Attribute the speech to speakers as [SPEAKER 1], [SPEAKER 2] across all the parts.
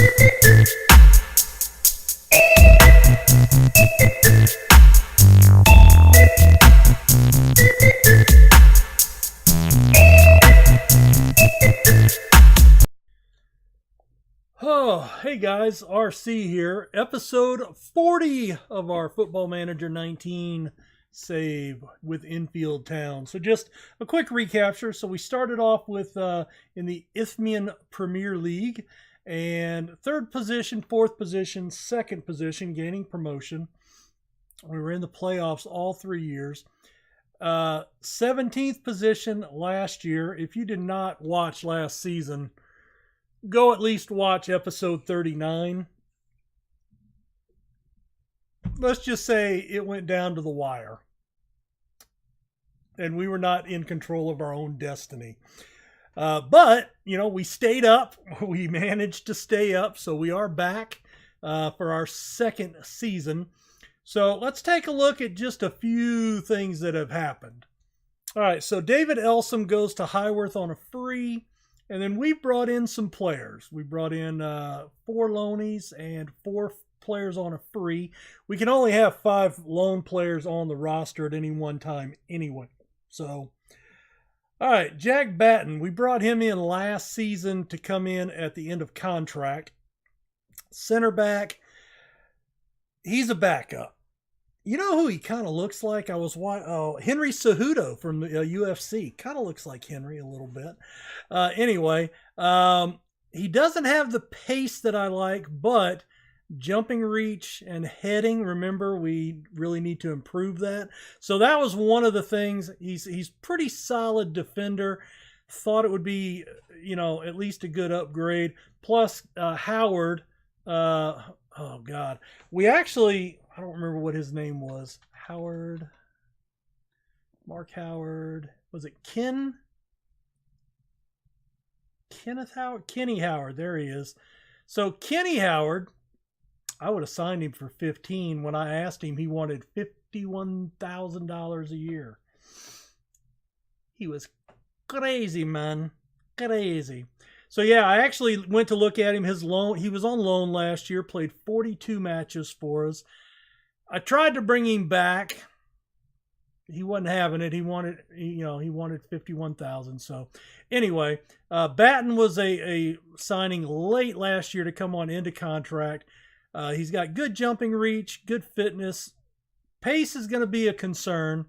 [SPEAKER 1] Oh, hey guys, RC here. Episode 40 of our Football Manager 19 save with Enfield Town. So just a quick recapture. So we started off with in the Isthmiun Premier League, and third position, fourth position, second position, gaining promotion. We were in the playoffs all 3 years. 17th position last year. If you did not watch last season, go at least watch episode 39. Let's just say it went down to the wire. And we were not in control of our own destiny. But, you know, we stayed up. We managed to stay up. So we are back for our second season. So let's take a look at just a few things that have happened. All right, so David Elsom goes to Highworth on a free. And then we brought in some players. We brought in 4 loanies and 4 players on a free. We can only have 5 loan players on the roster at any one time anyway. So, all right, Jack Batten. We brought him in last season to come in at the end of contract. Center back. He's a backup. You know who he kind of looks like? Henry Cejudo from the UFC. Kind of looks like Henry a little bit. Anyway, he doesn't have the pace that I like, but jumping reach and heading, remember, we really need to improve that. So that was one of the things. He's pretty solid defender. Thought it would be, you know, at least a good upgrade. Plus, Howard, oh God. We actually, I don't remember what his name was. Mark Howard. Was it Kenneth Howard? Kenny Howard. There he is. So Kenny Howard, I would have signed him for 15. When I asked him, he wanted $51,000 a year. He was crazy, man. Crazy. So yeah, I actually went to look at him. He was on loan last year, played 42 matches for us. I tried to bring him back. He wasn't having it. He wanted 51,000. So anyway, Batten was a signing late last year to come on into contract. He's got good jumping reach, good fitness. Pace is going to be a concern.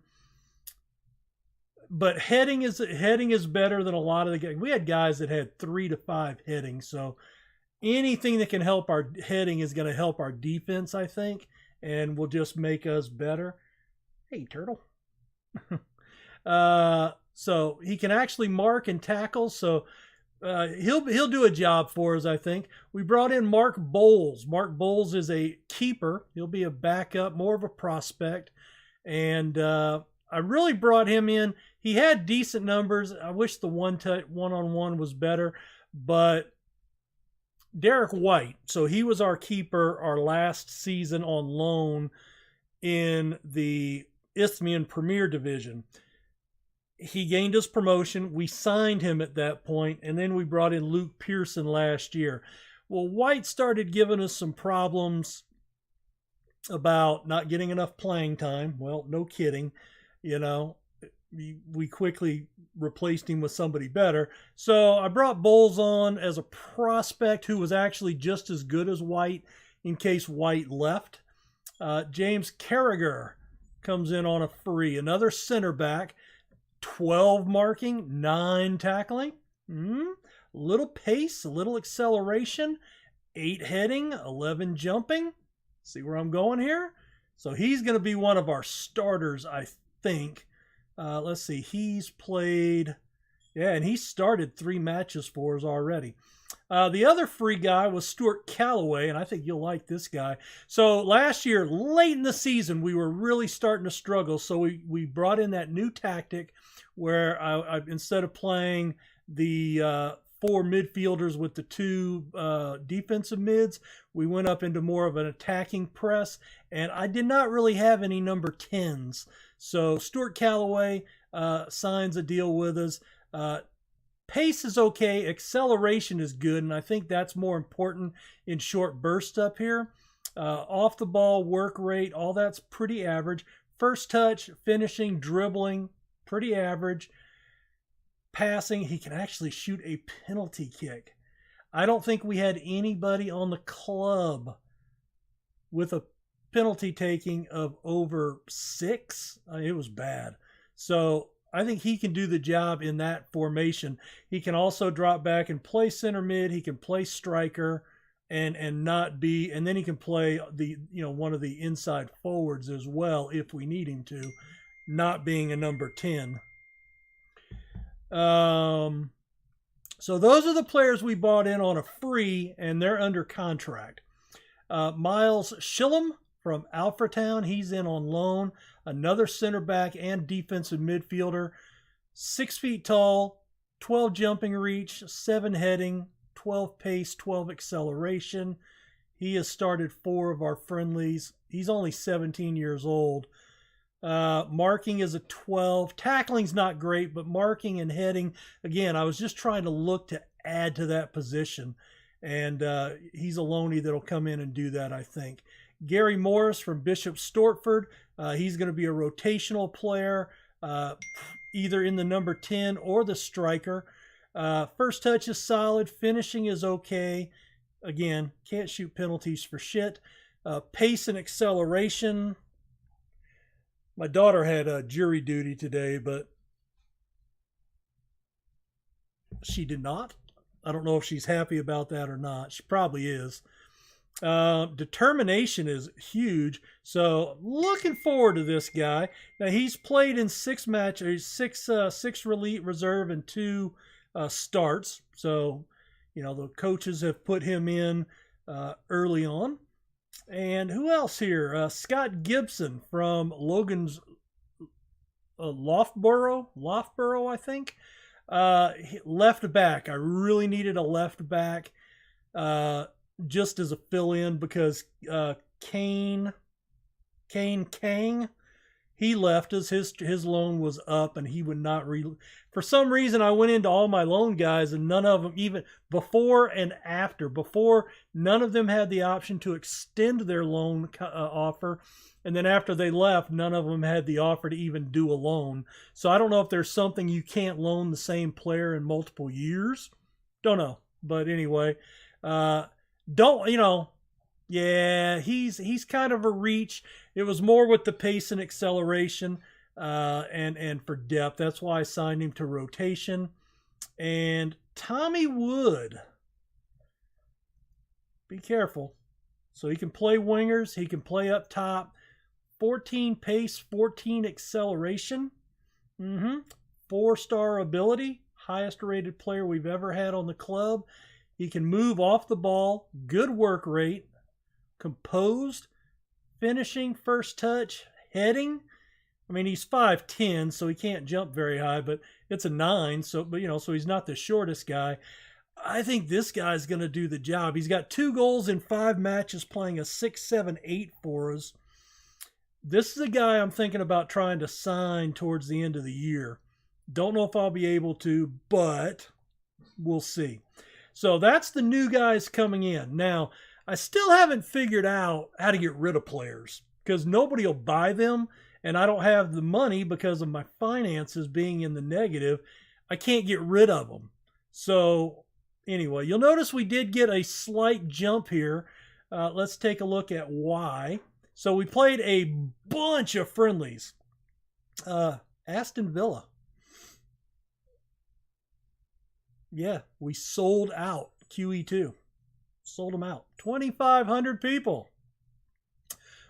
[SPEAKER 1] But heading is better than a lot of the guys. We had guys that had 3 to 5 heading. So anything that can help our heading is going to help our defense, I think, and will just make us better. Hey, turtle. So he can actually mark and tackle. So he'll do a job for us, I think. We brought in Mark Bowles. Mark Bowles is a keeper. He'll be a backup, more of a prospect. And I really brought him in. He had decent numbers. I wish the one-on-one was better. But Derek White, so he was our keeper our last season on loan in the Isthmiun Premier Division. He gained his promotion. We signed him at that point, and then we brought in Luke Pearson last year. Well, White started giving us some problems about not getting enough playing time. Well, no kidding. You know, we quickly replaced him with somebody better. So I brought Bowles on as a prospect who was actually just as good as White in case White left. James Carragher comes in on a free. Another center back. 12 marking, 9 tackling. Little pace, a little acceleration. 8 heading, 11 jumping. See where I'm going here? So he's going to be one of our starters, I think. Let's see. He's played, and he started 3 matches for us already. The other free guy was Stuart Calloway, and I think you'll like this guy. So last year, late in the season, we were really starting to struggle. So we brought in that new tactic where I instead of playing the 4 midfielders with the 2 defensive mids, we went up into more of an attacking press, and I did not really have any number 10s. So Stuart Calloway signs a deal with us. Pace is okay. Acceleration is good, and I think that's more important in short bursts up here. Off the ball, work rate, all that's pretty average. First touch, finishing, dribbling, pretty average. Passing, he can actually shoot a penalty kick. I don't think we had anybody on the club with a penalty taking of over 6. It was bad. So I think he can do the job in that formation. He can also drop back and play center mid. He can play striker and not be, and then he can play the, one of the inside forwards as well if we need him to, not being a number 10. So those are the players we bought in on a free, and they're under contract. Miles Shillham from Alfretown, he's in on loan. Another center back and defensive midfielder. 6 feet tall, 12 jumping reach, 7 heading, 12 pace, 12 acceleration. He has started 4 of our friendlies. He's only 17 years old. Marking is a 12. Tackling's not great, but marking and heading, again, I was just trying to look to add to that position. And he's a loanee that'll come in and do that, I think. Gary Morris from Bishop Stortford. He's going to be a rotational player, either in the number 10 or the striker. First touch is solid. Finishing is okay. Again, can't shoot penalties for shit. Pace and acceleration. My daughter had jury duty today, but she did not. I don't know if she's happy about that or not. She probably is. Determination is huge. So looking forward to this guy. Now he's played in 6 matches, 6 elite reserve and 2 starts. So, the coaches have put him in early on. And who else here? Scott Gibson from Logan's Loughborough, I think. Left back. I really needed a left back just as a fill-in because Kane Kang, he left us. His loan was up and he would not for some reason I went into all my loan guys and none of them, even before and after, none of them had the option to extend their loan offer. And then after they left, none of them had the offer to even do a loan. So I don't know if there's something you can't loan the same player in multiple years. Don't know. But anyway, yeah, he's kind of a reach. It was more with the pace and acceleration and for depth. That's why I signed him to rotation. And Tommy Wood. Be careful. So he can play wingers. He can play up top. 14 pace, 14 acceleration. 4-star ability. Highest rated player we've ever had on the club. He can move off the ball. Good work rate. Composed. Finishing, first touch, heading. I mean, he's 5'10", so he can't jump very high, but it's a 9, so he's not the shortest guy. I think this guy's going to do the job. He's got 2 goals in 5 matches, playing a 6-7-8 for us. This is a guy I'm thinking about trying to sign towards the end of the year. Don't know if I'll be able to, but we'll see. So that's the new guys coming in. Now, I still haven't figured out how to get rid of players because nobody will buy them, and I don't have the money because of my finances being in the negative. I can't get rid of them. So anyway, you'll notice we did get a slight jump here. Let's take a look at why. So we played a bunch of friendlies. Aston Villa. Yeah, we sold out QE2. Sold them out. 2,500 people.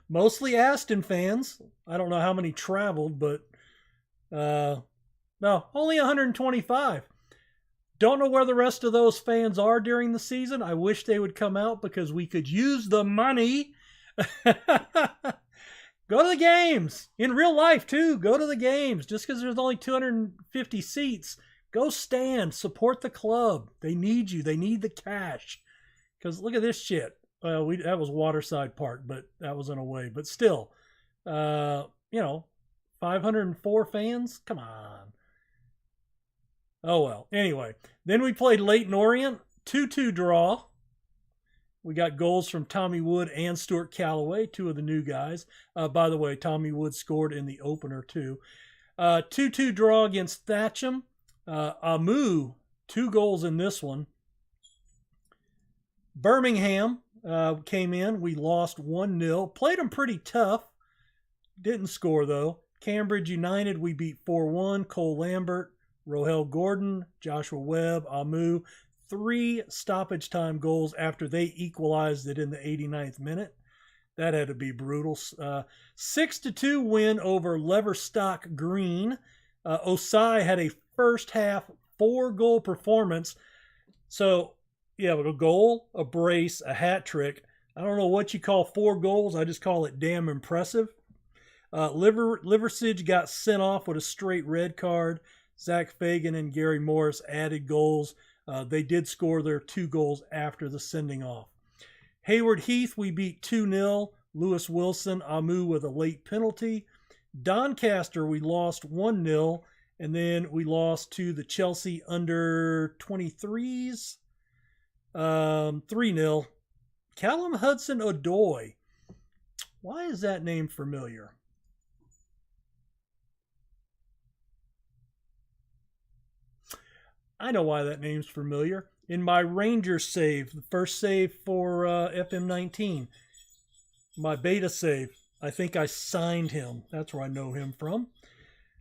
[SPEAKER 1] Mostly Aston fans. I don't know how many traveled, but no, only 125. Don't know where the rest of those fans are during the season. I wish they would come out because we could use the money. Go to the games. In real life, too. Go to the games. Just because there's only 250 seats, go stand. Support the club. They need you. They need the cash. Because look at this shit. That was Waterside Park, but that was in a way. But still, 504 fans? Come on. Oh, well. Anyway, then we played Leyton Orient, 2-2 draw. We got goals from Tommy Wood and Stuart Calloway, two of the new guys. By the way, Tommy Wood scored in the opener, too. 2-2 draw against Thatcham. Amu, 2 goals in this one. Birmingham came in. We lost 1-0. Played them pretty tough. Didn't score, though. Cambridge United, we beat 4-1. Cole Lambert, Rohel Gordon, Joshua Webb, Amu. 3 stoppage time goals after they equalized it in the 89th minute. That had to be brutal. 6-2 win over Leverstock Green. Osai had a first half 4-goal performance. So, yeah, a goal, a brace, a hat trick. I don't know what you call 4 goals. I just call it damn impressive. Liversidge got sent off with a straight red card. Zach Fagan and Gary Morris added goals. They did score their 2 goals after the sending off. Hayward Heath, we beat 2-0. Lewis Wilson, Amu with a late penalty. Doncaster, we lost 1-0. And then we lost to the Chelsea under 23s 3-0. Callum Hudson-Odoi. Why is that name familiar? I know why that name's familiar. In my Rangers save, the first save for FM19, my beta save, I think I signed him. That's where I know him from.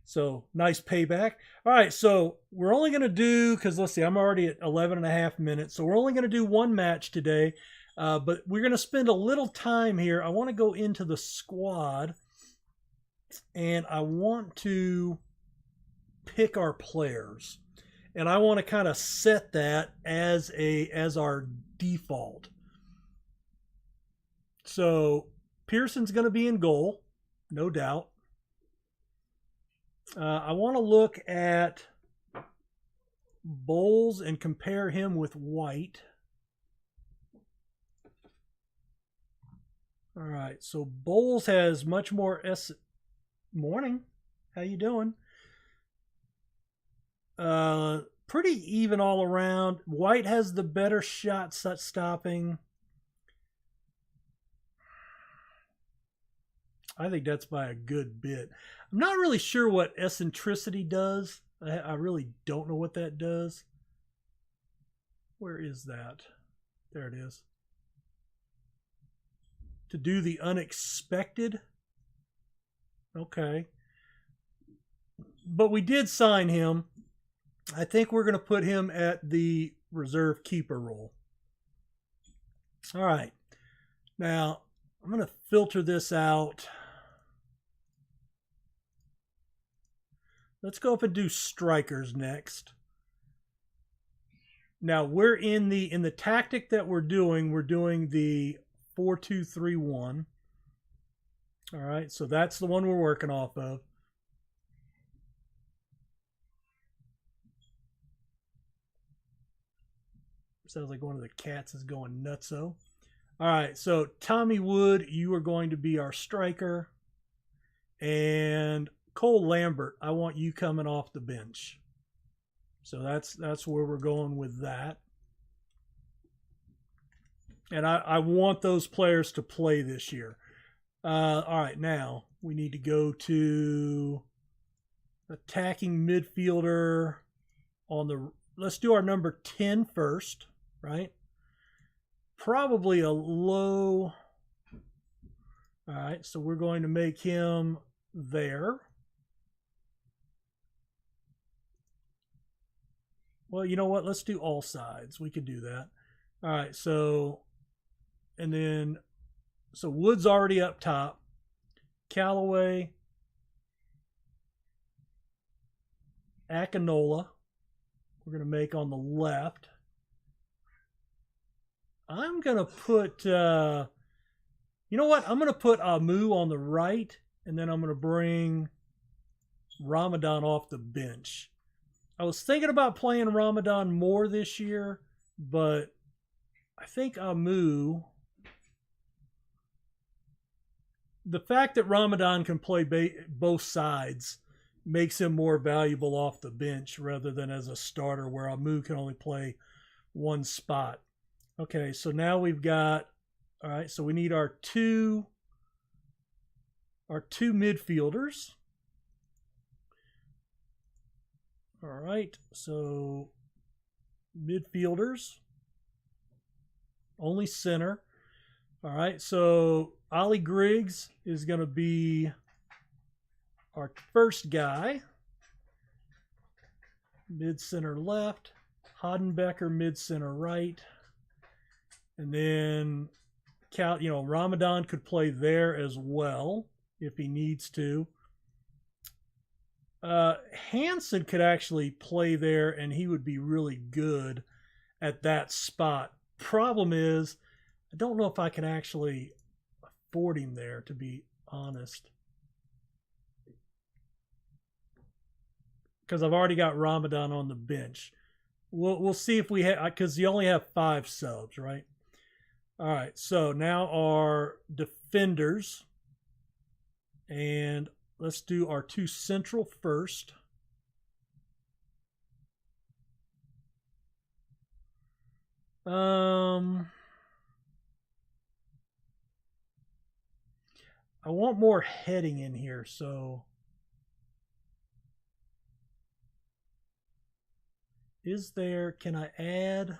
[SPEAKER 1] So, nice payback. All right, so we're only going to do, because let's see, I'm already at 11 and a half minutes, so we're only going to do 1 match today, but we're going to spend a little time here. I want to go into the squad, and I want to pick our players. And I want to kind of set that as our default. So Pearson's going to be in goal, no doubt. I want to look at Bowles and compare him with White. All right, so Bowles has much more Morning. How you doing? Pretty even all around. White has the better shot stopping. I think that's by a good bit. I'm not really sure what eccentricity does. I really don't know what that does. Where is that? There it is. To do the unexpected. Okay. But we did sign him. I think we're going to put him at the reserve keeper role. All right. Now, I'm going to filter this out. Let's go up and do strikers next. Now, we're in the tactic that we're doing the 4-2-3-1. All right, so that's the one we're working off of. Sounds like one of the cats is going nutso. All right, so Tommy Wood, you are going to be our striker. And Cole Lambert, I want you coming off the bench. So that's where we're going with that. And I want those players to play this year. All right, now we need to go to attacking midfielder on the... Let's do our number 10 first, right? Probably a low... All right, so we're going to make him there. Well, you know what? Let's do all sides. We could do that. All right, so... And then... So Wood's already up top. Callaway. Akinola. We're going to make on the left. I'm going to put... you know what? I'm going to put Amu on the right. And then I'm going to bring Ramadan off the bench. I was thinking about playing Ramadan more this year. But I think Amu... The fact that Ramadan can play both sides makes him more valuable off the bench rather than as a starter where Amu can only play one spot. Okay, so now we've got, all right, so we need our two midfielders. All right, so midfielders, only center. All right, so Ollie Griggs is going to be our first guy. Mid center left, Hodenbecker mid center right, and then Ramadan could play there as well if he needs to. Hansen could actually play there, and he would be really good at that spot. Problem is, I don't know if I can actually afford him there, to be honest, because I've already got Ramadan on the bench. We'll see if we have, because you only have 5 subs, right? All right, so now our defenders, and let's do our 2 central first. I want more heading in here, so can I add?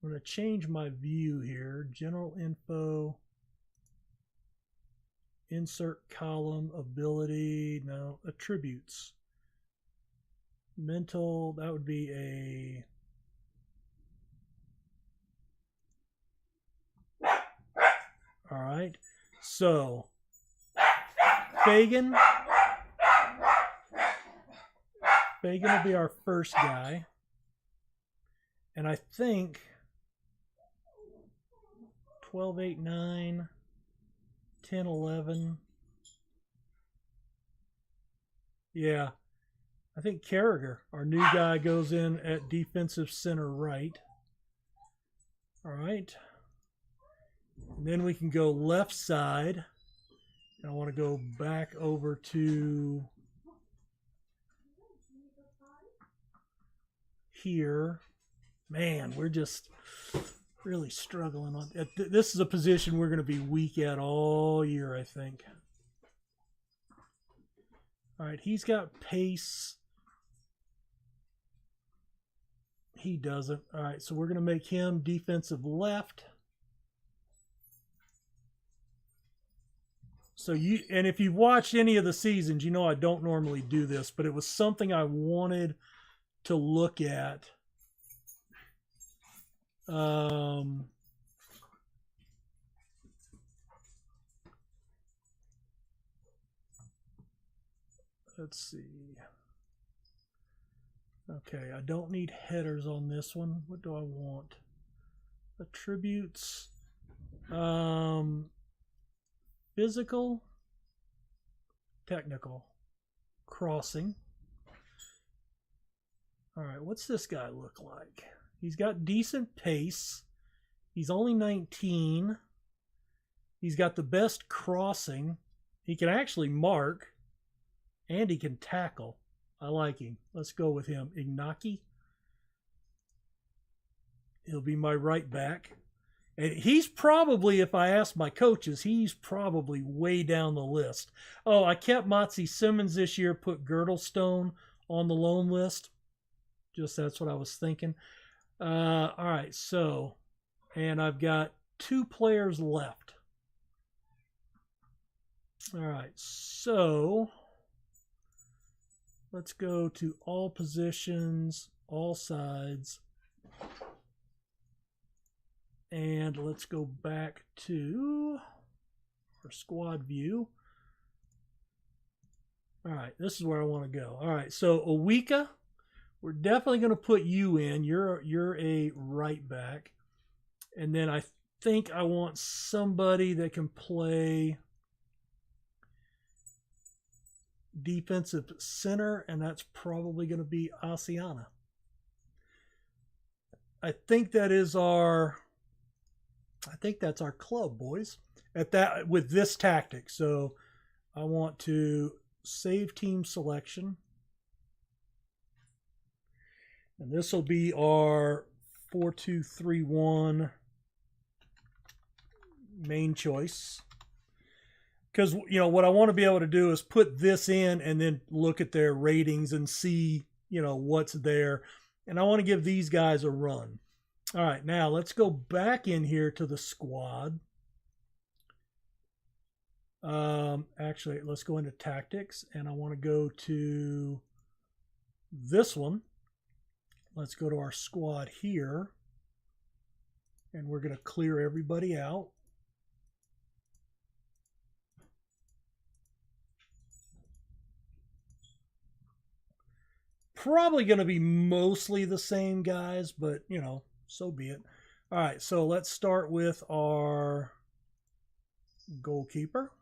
[SPEAKER 1] I'm going to change my view here. General info, insert column, ability, no, attributes. Mental, that would be a, all right. So Fagan will be our first guy. And I think 12, 8, 9, 10, 11. Yeah. I think Carragher, our new guy, goes in at defensive center right. All right. And then we can go left side. And I want to go back over to here. Man, we're just really struggling on this. Is a position we're going to be weak at all year, I think. All right, he's got pace. He doesn't. All right, so we're going to make him defensive left. So and if you've watched any of the seasons, you know I don't normally do this, but it was something I wanted to look at. Let's see. Okay, I don't need headers on this one. What do I want? Attributes. Physical. Technical. Crossing. All right, what's this guy look like? He's got decent pace. He's only 19. He's got the best crossing. He can actually mark. And he can tackle. I like him. Let's go with him. Ignaki. He'll be my right back. And he's probably, if I ask my coaches, he's probably way down the list. Oh, I kept Motzi Simmons this year, put Girdlestone on the loan list. Just that's what I was thinking. All right, so, and I've got 2 players left. All right, so let's go to all positions, all sides. And let's go back to our squad view. All right, this is where I want to go. All right, so Owika, we're definitely going to put you in. You're a right back. And then I think I want somebody that can play defensive center, and that's probably going to be Asiana. I think that's our club, boys. At that, with this tactic. So I want to save team selection. And this will be our 4-2-3-1 main choice. Because, you know, what I want to be able to do is put this in and then look at their ratings and see, you know, what's there. And I want to give these guys a run. All right, now let's go back in here to the squad. Actually, let's go into tactics, and I want to go to this one. Let's go to our squad here, and we're going to clear everybody out. Probably going to be mostly the same guys, but, you know, so be it. All right, so let's start with our goalkeeper.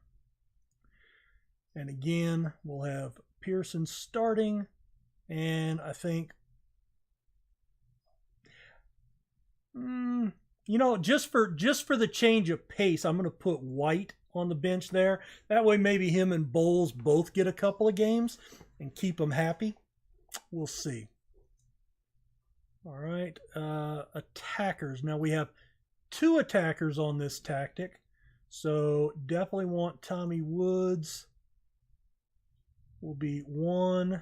[SPEAKER 1] And again, we'll have Pearson starting, and I think, you know, just for the change of pace, I'm going to put White on the bench there. That way maybe him and Bowles both get a couple of games and keep them happy. We'll see. All right, attackers. Now we have 2 attackers on this tactic, so definitely want Tommy Woods. Will be 1,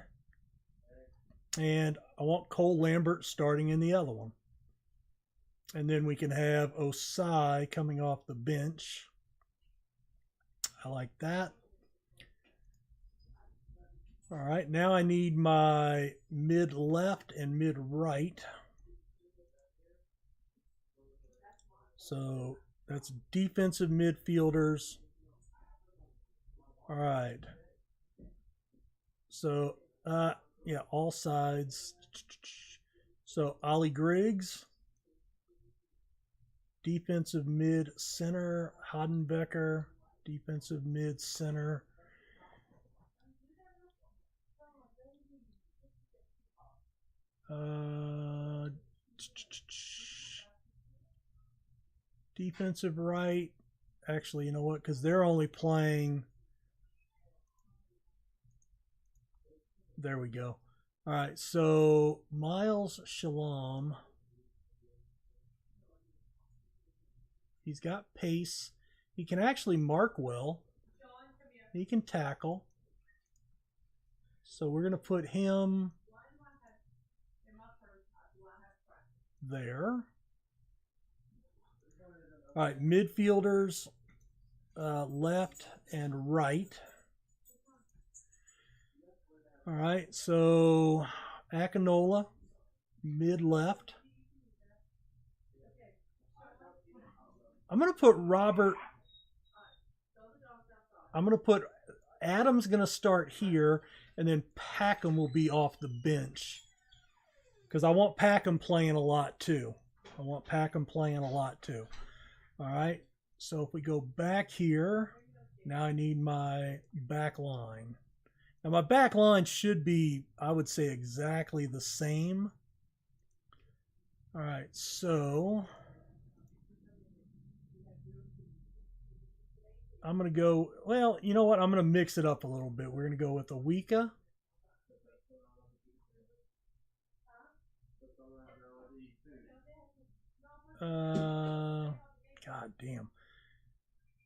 [SPEAKER 1] and I want Cole Lambert starting in the other one. And then we can have Osai coming off the bench. I like that. All right, now I need my mid left and mid right. So that's defensive midfielders. All right. So, yeah, all sides. So Ollie Griggs. Defensive mid center, Hodenbecker. Defensive mid center. Defensive right. Actually, you know what? Because they're only playing. There we go. All right, so Miles Shalom. He's got pace. He can actually mark well. He can tackle. So we're going to put him there. All right, midfielders, left and right. All right, so Akinola, mid left. I'm going to put Robert. I'm going to put Adam's going to start here, and then Packham will be off the bench. Because I want Packham playing a lot too. All right, so if we go back here, now I need my back line. Now my back line should be, I would say, exactly the same. All right, so I'm going to go, well, you know what? I'm going to mix it up a little bit. We're going to go with Awika. God damn.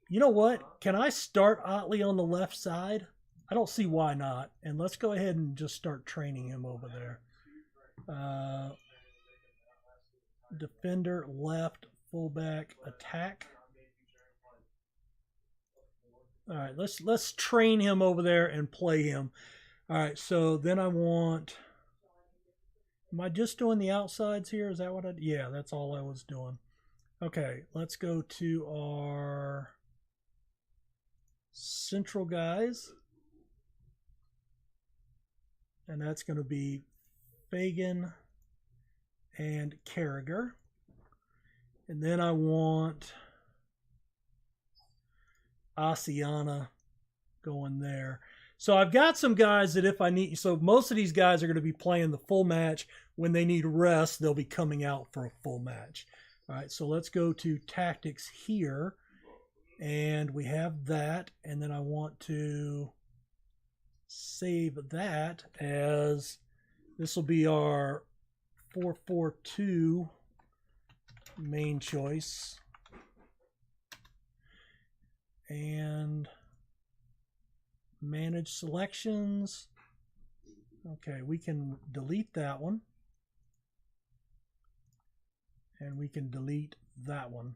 [SPEAKER 1] You know what? Can I start Otley on the left side? I don't see why not. And let's go ahead and just start training him over there. Defender, left, fullback, attack. All right, let's train him over there and play him. All right, so then I want. Am I just doing the outsides here? Is that what I? Yeah, that's all I was doing. Okay, let's go to our central guys. And that's going to be Fagan and Carragher. And then I want Asiana going there. So I've got some guys that if I need, so most of these guys are going to be playing the full match. When they need rest, they'll be coming out for a full match. All right, so let's go to tactics here. And we have that. And then I want to save that as this will be our 442 main choice. And manage selections. Okay, we can delete that one. And we can delete that one.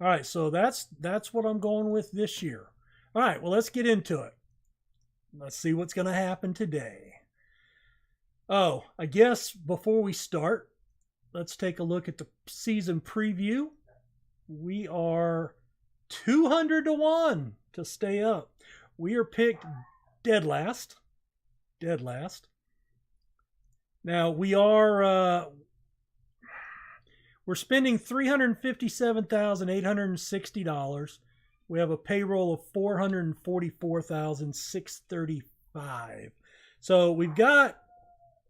[SPEAKER 1] All right, so that's what I'm going with this year. All right, well, let's get into it. Let's see what's going to happen today. Oh, I guess before we start, let's take a look at the season preview. We are 200 to 1 to stay up. We are picked dead last. Dead last. Now, we're spending $357,860. We have a payroll of $444,635. So we've got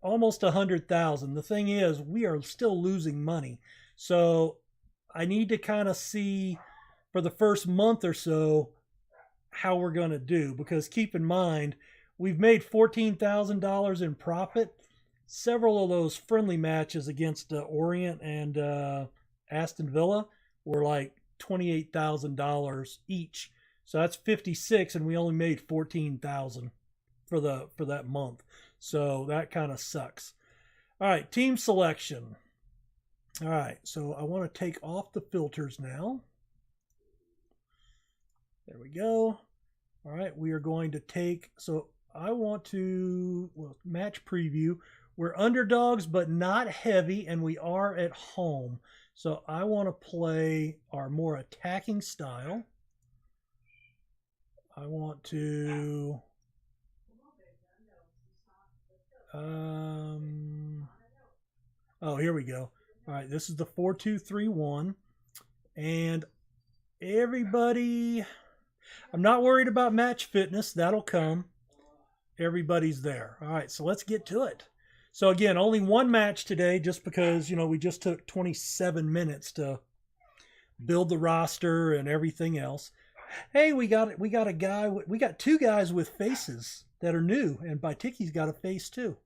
[SPEAKER 1] almost $100,000. The thing is, we are still losing money. So I need to kind of see for the first month or so how we're going to do, because keep in mind, we've made $14,000 in profit. Several of those friendly matches against Orient and Aston Villa were like $28,000 each. So that's 56, and we only made 14,000 for that month. So that kind of sucks. All right, team selection. All right, so I want to take off the filters now. There we go. All right, we are going to take, so I want to, well, match preview. We're underdogs, but not heavy, and we are at home. So I want to play our more attacking style. I want to, oh, here we go. All right, this is the 4-2-3-1. And everybody, I'm not worried about match fitness. That'll come. Everybody's there. All right, so let's get to it. So again, only one match today, just because, you know, we just took 27 minutes to build the roster and everything else. Hey, we got two guys with faces that are new, and Baitiki's got a face too.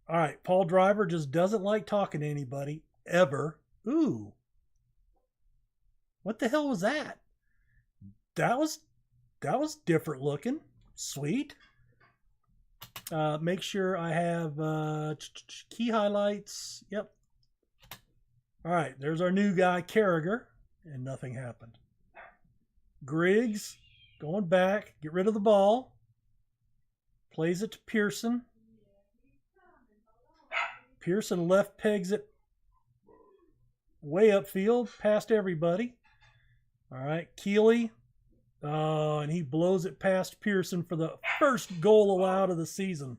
[SPEAKER 1] All right, Paul Driver just doesn't like talking to anybody ever. Ooh, what the hell was that? That was different looking. Sweet. Make sure I have key highlights. Yep. All right, there's our new guy, Carragher, and nothing happened. Griggs going back, get rid of the ball. Plays it to Pearson. Pearson left pegs it way upfield, past everybody. All right, Keeley. And he blows it past Pearson for the first goal allowed of the season.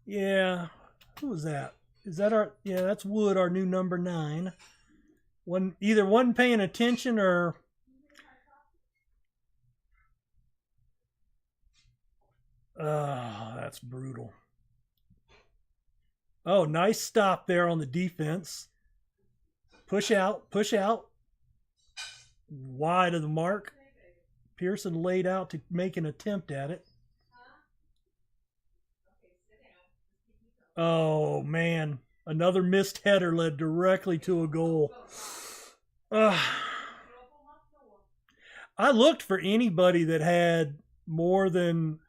[SPEAKER 1] Yeah. Who was that? Is that our... Yeah, that's Wood, our new number 9. Either wasn't paying attention or... Oh, that's brutal. Oh, nice stop there on the defense. Push out. Wide of the mark. Pearson laid out to make an attempt at it. Oh, man. Another missed header led directly to a goal. I looked for anybody that had more than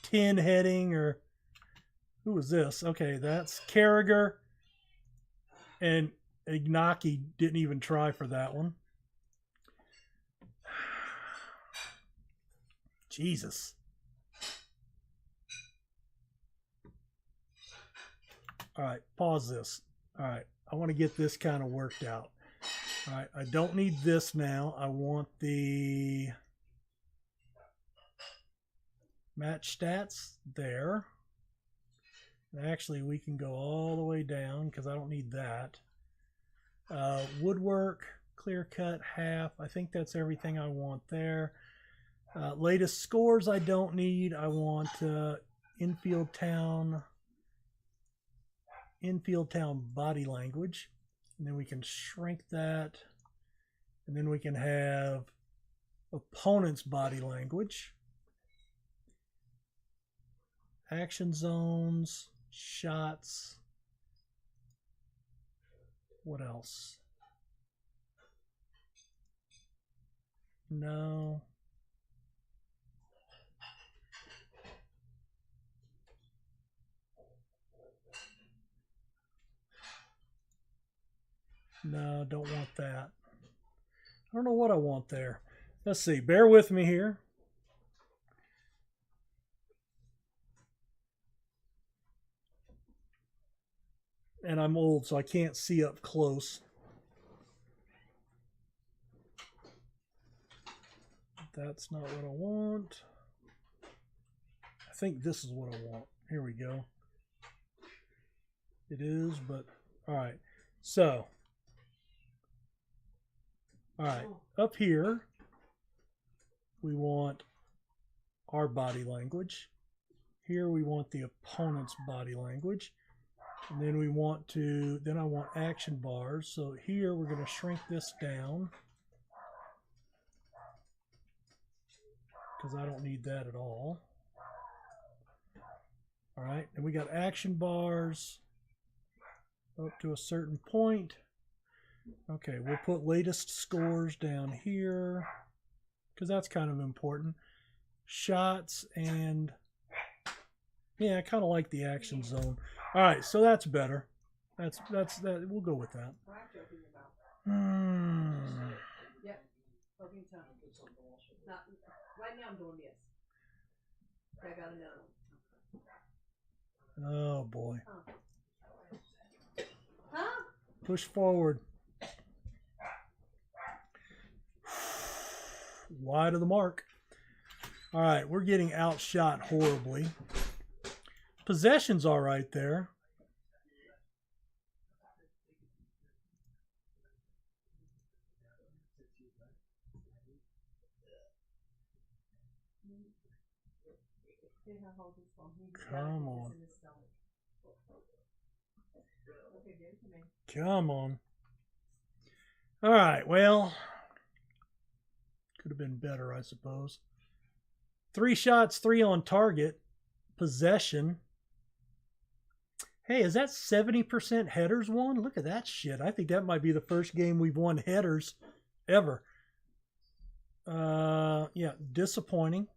[SPEAKER 1] 10 heading or... Who was this? Okay, that's Carragher. And Ignaki didn't even try for that one. Jesus. All right, pause this. All right, I want to get this kind of worked out. All right, I don't need this now. I want the match stats there. Actually, we can go all the way down because I don't need that. Woodwork, clear cut, half. I think that's everything I want there. Latest scores I don't need. I want Enfield Town body language. And then we can shrink that. And then we can have opponent's body language, action zones, shots. What else? No. No, don't want that. I don't know what I want there. Let's see. Bear with me here. And I'm old, so I can't see up close. That's not what I want. I think this is what I want. Here we go. It is, but all right. So, all right, up here, we want our body language. Here we want the opponent's body language. And then we want to, then I want action bars. So here we're going to shrink this down because I don't need that at all. All right, and we got action bars up to a certain point. Okay, we'll put latest scores down here because that's kind of important. Shots and yeah, I kind of like the action zone. All right, so that's better. That's that. We'll go with that.
[SPEAKER 2] Yep. Right now I'm doing this. I got another one.
[SPEAKER 1] Oh boy.
[SPEAKER 2] Huh?
[SPEAKER 1] Push forward. Wide of the mark. All right, we're getting outshot horribly. Possession's all right there. Come on. Come on. All right, well, could have been better, I suppose. 3 shots, 3 on target. Possession. Hey, is that 70% headers won? Look at that shit. I think that might be the first game we've won headers ever. Yeah, disappointing.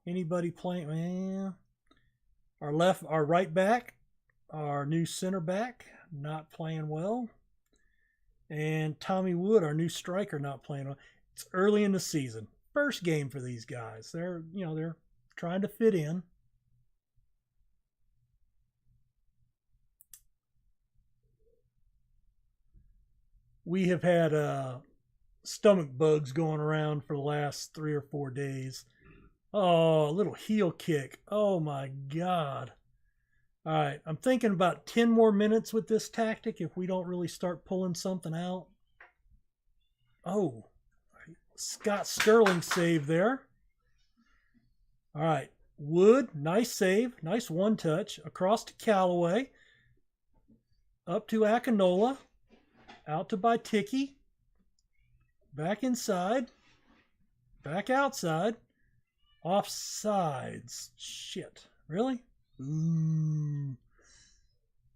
[SPEAKER 1] Anybody playing? Our right back, our new center back, not playing well. And Tommy Wood, our new striker, not playing well. It's early in the season. First game for these guys. They're trying to fit in. We have had stomach bugs going around for the last 3 or 4 days. Oh, a little heel kick. Oh my God. All right, I'm thinking about 10 more minutes with this tactic if we don't really start pulling something out. Oh, Scott Sterling save there. All right, Wood, nice save. Nice one touch. Across to Callaway. Up to Akinola. Out to Baitiki. Back inside. Back outside. Offsides. Shit. Really? Boo.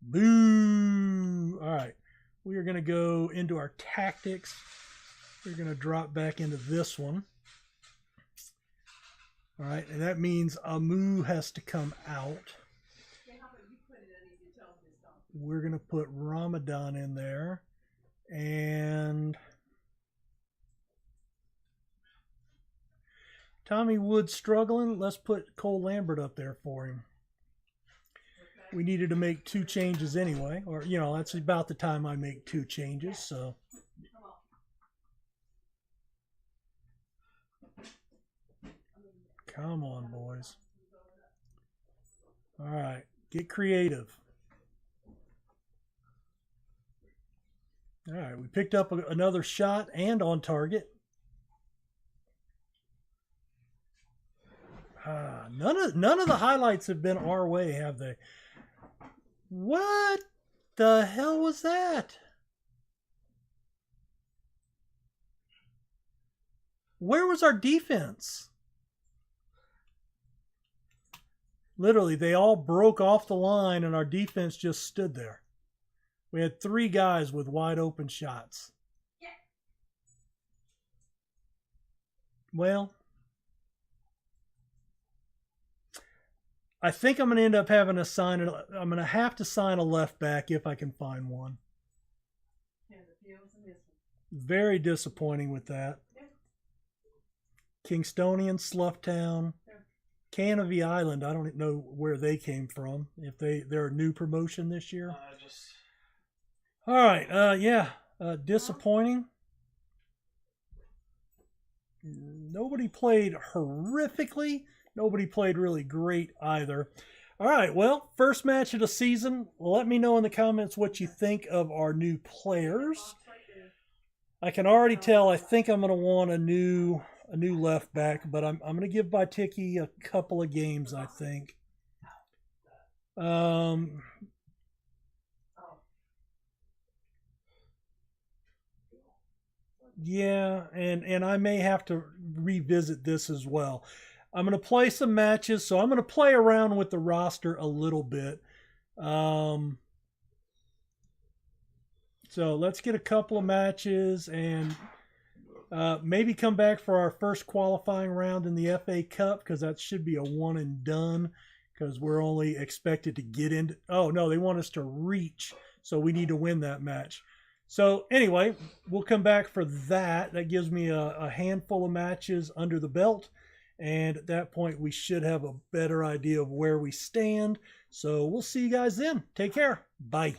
[SPEAKER 1] Boo. All right. We are going to go into our tactics. We're going to drop back into this one. All right. And that means Amu has to come out. We're going to put Ramadan in there. And Tommy Wood struggling. Let's put Cole Lambert up there for him. We needed to make 2 changes anyway. Or, that's about the time I make 2 changes. So. Come on, boys. All right. Get creative. All right. We picked up another shot and on target. None of the highlights have been our way, have they? What the hell was that? Where was our defense? Literally, they all broke off the line and our defense just stood there. We had 3 guys with wide open shots.
[SPEAKER 2] Yeah.
[SPEAKER 1] Well, I think I'm going to end up having to sign it. I'm going to have to sign a left back if I can find one.
[SPEAKER 2] Yeah, the feels in this one.
[SPEAKER 1] Very disappointing with that.
[SPEAKER 2] Yeah.
[SPEAKER 1] Kingstonian, Slufftown,
[SPEAKER 2] Yeah.
[SPEAKER 1] Canopy Island. I don't know where they came from. If they're a new promotion this year. All right. Yeah. Disappointing. Nobody played horrifically. Nobody played really great either. All right. Well, first match of the season. Let me know in the comments what you think of our new players. I can already tell. I think I'm going to want a new left back, but I'm going to give Byticki a couple of games. I think. Yeah, and I may have to revisit this as well. I'm going to play some matches, so I'm going to play around with the roster a little bit. So let's get a couple of matches and maybe come back for our first qualifying round in the FA Cup, because that should be a one and done, because we're only expected to get into... Oh, no, they want us to reach, so we need to win that match. So anyway, we'll come back for that. That gives me a handful of matches under the belt. And at that point, we should have a better idea of where we stand. So we'll see you guys then. Take care. Bye.